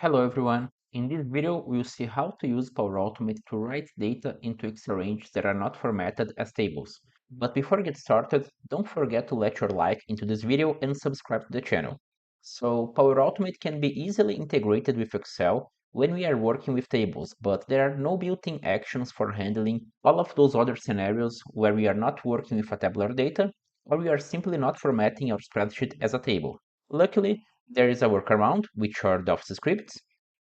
Hello everyone. In this video, we'll see how to use Power Automate to write data into Excel ranges that are not formatted as tables. But before we get started, don't forget to let your like into this video and subscribe to the channel. So Power Automate can be easily integrated with Excel when we are working with tables, but there are no built-in actions for handling all of those other scenarios where we are not working with a tabular data or we are simply not formatting our spreadsheet as a table. Luckily, there is a workaround, which are the Office scripts,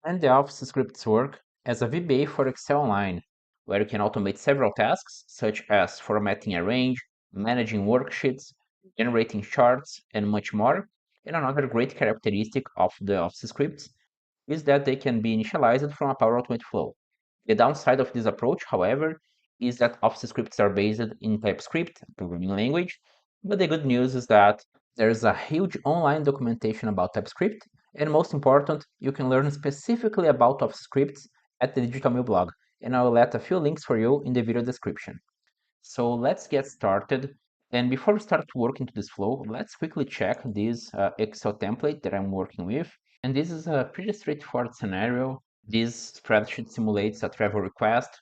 and the Office scripts work as a VBA for Excel Online, where you can automate several tasks, such as formatting a range, managing worksheets, generating charts, and much more. And another great characteristic of the Office scripts is that they can be initialized from a Power Automate flow. The downside of this approach, however, is that Office scripts are based in TypeScript, programming language, but the good news is that there's a huge online documentation about TypeScript, and most important, you can learn specifically about Office scripts at the Digital Mail blog, and I will add a few links for you in the video description. So let's get started. And before we start to work into this flow, let's quickly check this Excel template that I'm working with. And this is a pretty straightforward scenario. This spreadsheet simulates a travel request.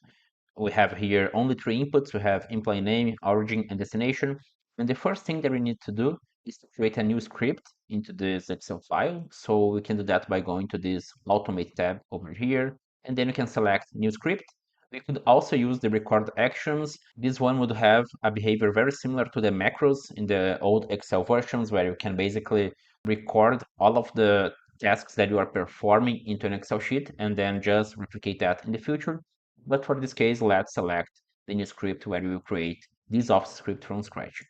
We have here only three inputs. We have employee name, origin, and destination. And the first thing that we need to do is to create a new script into this Excel file. So we can do that by going to this Automate tab over here. And then you can select New Script. We could also use the record actions. This one would have a behavior very similar to the macros in the old Excel versions, where you can basically record all of the tasks that you are performing into an Excel sheet and then just replicate that in the future. But for this case, let's select the new script where we will create this Office script from scratch.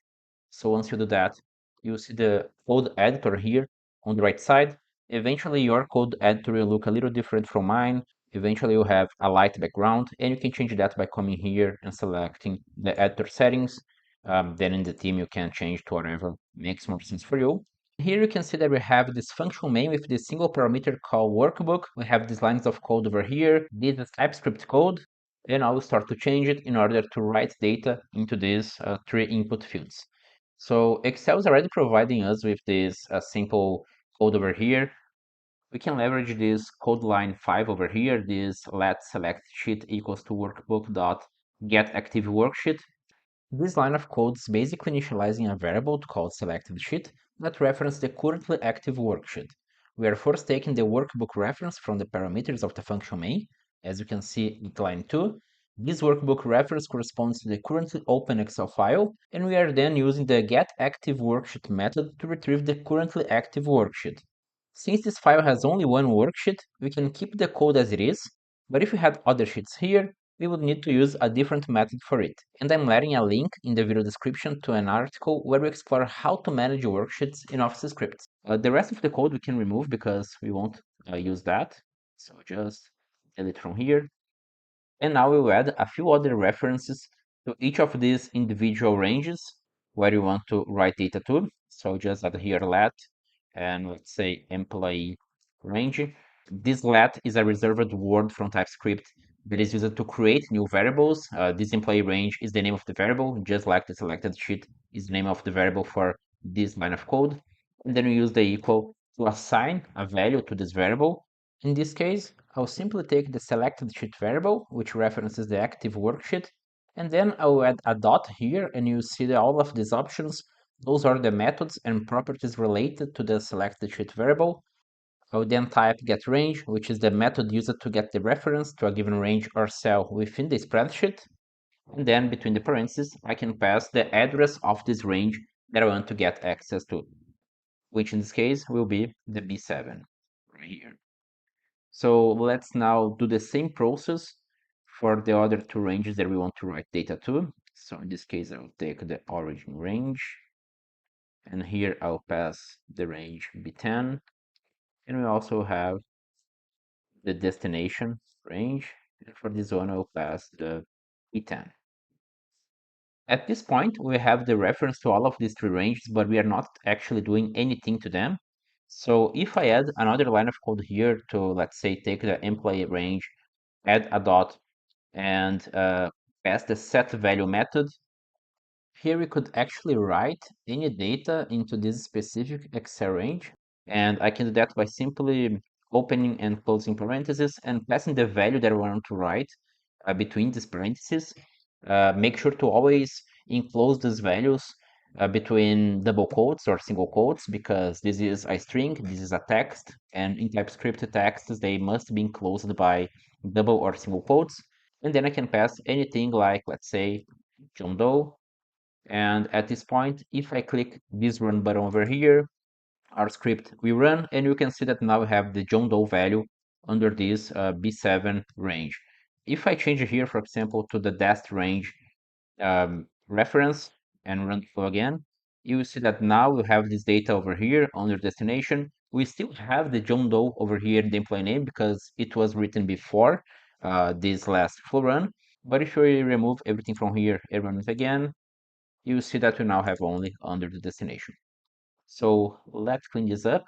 So once you do that, you see the code editor here on the right side. Eventually, your code editor will look a little different from mine. Eventually, you'll have a light background, and you can change that by coming here and selecting the editor settings. Then in the theme, you can change to whatever makes more sense for you. Here you can see that we have this function main with this single parameter called workbook. We have these lines of code over here. This is TypeScript code, and I will start to change it in order to write data into these three input fields. So Excel is already providing us with this simple code over here. We can leverage this code line 5 over here, this let select sheet equals to workbook dot get active worksheet. This line of code is basically initializing a variable called selected sheet that references the currently active worksheet. We are first taking the workbook reference from the parameters of the function main. As you can see in line 2, this workbook reference corresponds to the currently open Excel file, and we are then using the getActiveWorksheet method to retrieve the currently active worksheet. Since this file has only one worksheet, we can keep the code as it is, but if we had other sheets here, we would need to use a different method for it. And I'm letting a link in the video description to an article where we explore how to manage worksheets in Office scripts. The rest of the code we can remove because we won't use that. So just delete from here. And now we'll add a few other references to each of these individual ranges where you want to write data to. So just add here let, and let's say employee range. This let is a reserved word from TypeScript that is used to create new variables. This employee range is the name of the variable, just like the selected sheet is the name of the variable for this line of code. And then we use the equal to assign a value to this variable. In this case, I'll simply take the selected sheet variable, which references the active worksheet, and then I'll add a dot here, and you see that all of these options, those are the methods and properties related to the selected sheet variable. I will then type getRange, which is the method used to get the reference to a given range or cell within the spreadsheet. And then between the parentheses, I can pass the address of this range that I want to get access to, which in this case will be the B7 right here. So let's now do the same process for the other two ranges that we want to write data to. So in this case, I'll take the origin range, and here I'll pass the range B10, and we also have the destination range, and for this one I'll pass the B10. At this point, we have the reference to all of these three ranges, but we are not actually doing anything to them. So if I add another line of code here to, let's say, take the employee range, add a dot, and pass the set value method, here we could actually write any data into this specific Excel range. And I can do that by simply opening and closing parentheses, and passing the value that I want to write between these parentheses. Make sure to always enclose these values between double quotes or single quotes because this is a string, this is a text, and in TypeScript texts they must be enclosed by double or single quotes. And then I can pass anything like, let's say, John Doe. And at this point, if I click this run button over here, our script will run, and you can see that now we have the John Doe value under this B7 range. If I change here, for example, to the dest range reference and run the flow again, you will see that now we have this data over here under destination. We still have the John Doe over here in the employee name because it was written before this last flow run. But if we remove everything from here and run it again, you see that we now have only under the destination. So let's clean this up.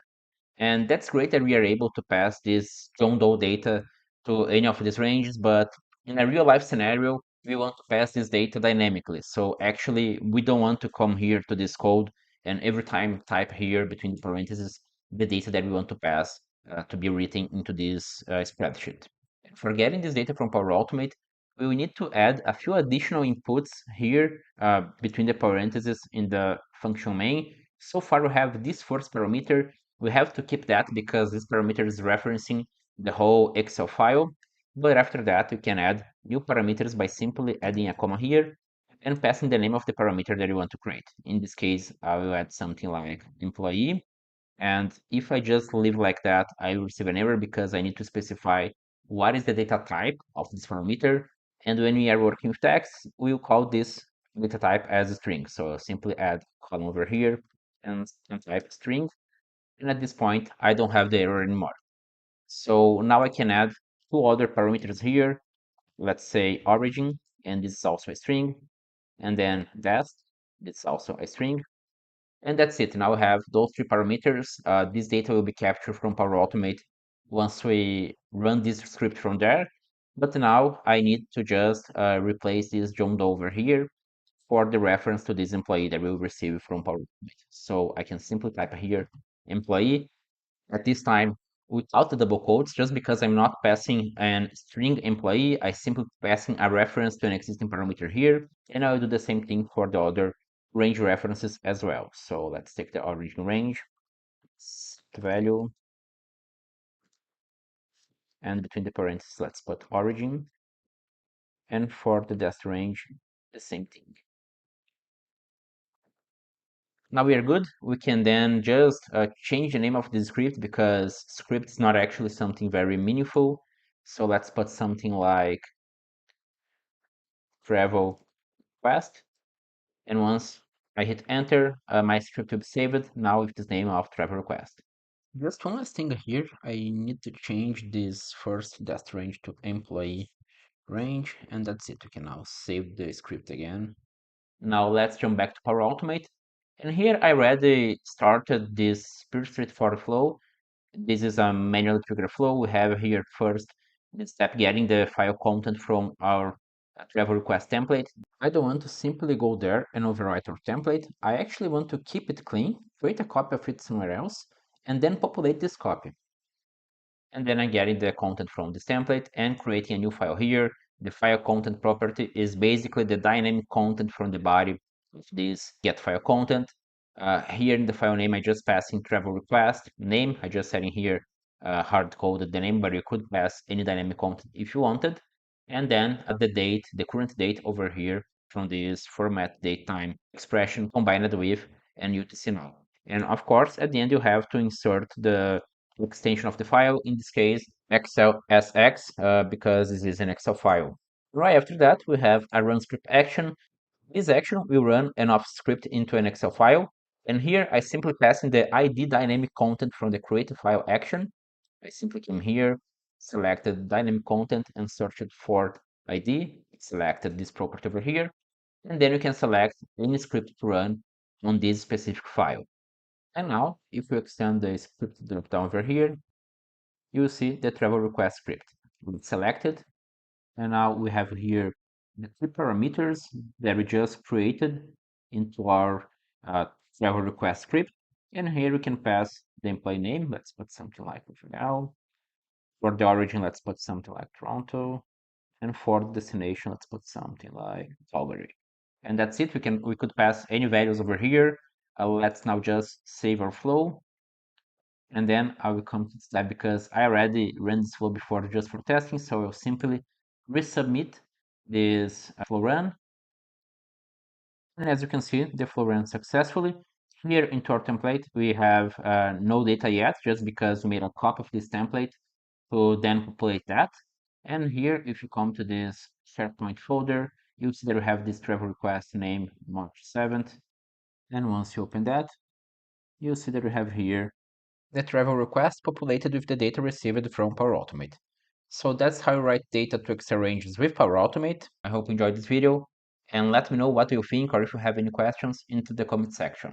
And that's great that we are able to pass this John Doe data to any of these ranges, but in a real life scenario, we want to pass this data dynamically. So actually, we don't want to come here to this code and every time type here between parentheses the data that we want to pass to be written into this spreadsheet. For getting this data from Power Automate, we will need to add a few additional inputs here between the parentheses in the function main. So far, we have this first parameter. We have to keep that because this parameter is referencing the whole Excel file. But after that, we can add new parameters by simply adding a comma here and passing the name of the parameter that you want to create. In this case, I will add something like employee. And if I just leave like that, I will receive an error because I need to specify what is the data type of this parameter. And when we are working with text, we'll call this data type as a string. So simply add column over here and type string. And at this point, I don't have the error anymore. So now I can add two other parameters here. Let's say origin, and this is also a string. And then dest, it's also a string. And that's it. Now we have those three parameters. This data will be captured from Power Automate once we run this script from there. But now I need to just replace this John Doe over here for the reference to this employee that we'll receive from Power Automate. So I can simply type here employee at this time without the double quotes, just because I'm not passing an string employee, I simply passing a reference to an existing parameter here, and I'll do the same thing for the other range references as well. So let's take the origin range, the value, and between the parentheses, let's put origin, and for the dest range, the same thing. Now we are good. We can then just change the name of the script because script is not actually something very meaningful. So let's put something like travel quest. And once I hit enter, my script will be saved now with this name of travel request. Just one last thing here. I need to change this first dest range to employee range, and that's it. We can now save the script again. Now let's jump back to Power Automate. And here I already started this pretty straightforward flow. This is a manual trigger flow. We have here first the step getting the file content from our travel request template. I don't want to simply go there and overwrite our template. I actually want to keep it clean, create a copy of it somewhere else, and then populate this copy. And then I'm getting the content from this template and creating a new file here. The file content property is basically the dynamic content from the body of this get file content. Here in the file name, I just pass in travel request name. I just set in here hard coded the name, but you could pass any dynamic content if you wanted. And then the date, the current date over here from this format date time expression combined with an UTC null. And of course, at the end, you have to insert the extension of the file, in this case, XLSX, because this is an Excel file. Right after that, we have a run script action. This action will run an off script into an Excel file. And here I simply pass in the ID dynamic content from the create file action. I simply came here, selected dynamic content and searched for ID, selected this property over here, and then you can select any script to run on this specific file. And now, if you extend the script dropdown over here, you will see the travel request script. It's selected, and now we have here the three parameters that we just created into our uh, travel request script. And here we can pass the employee name. Let's put something like Rafael. For the origin, let's put something like Toronto. And for the destination, let's put something like Calgary. And that's it. We could pass any values over here. Let's now just save our flow. And then I will come to this tab because I already ran this flow before just for testing. So I'll simply resubmit this flow run. And as you can see, the flow ran successfully. Here into our template, we have no data yet, just because we made a copy of this template to then populate that. And here, if you come to this SharePoint folder, you'll see that we have this travel request named March 7th. And once you open that, you'll see that we have here the travel request populated with the data received from Power Automate. So that's how you write data to Excel ranges with Power Automate. I hope you enjoyed this video, and let me know what you think or if you have any questions into the comment section.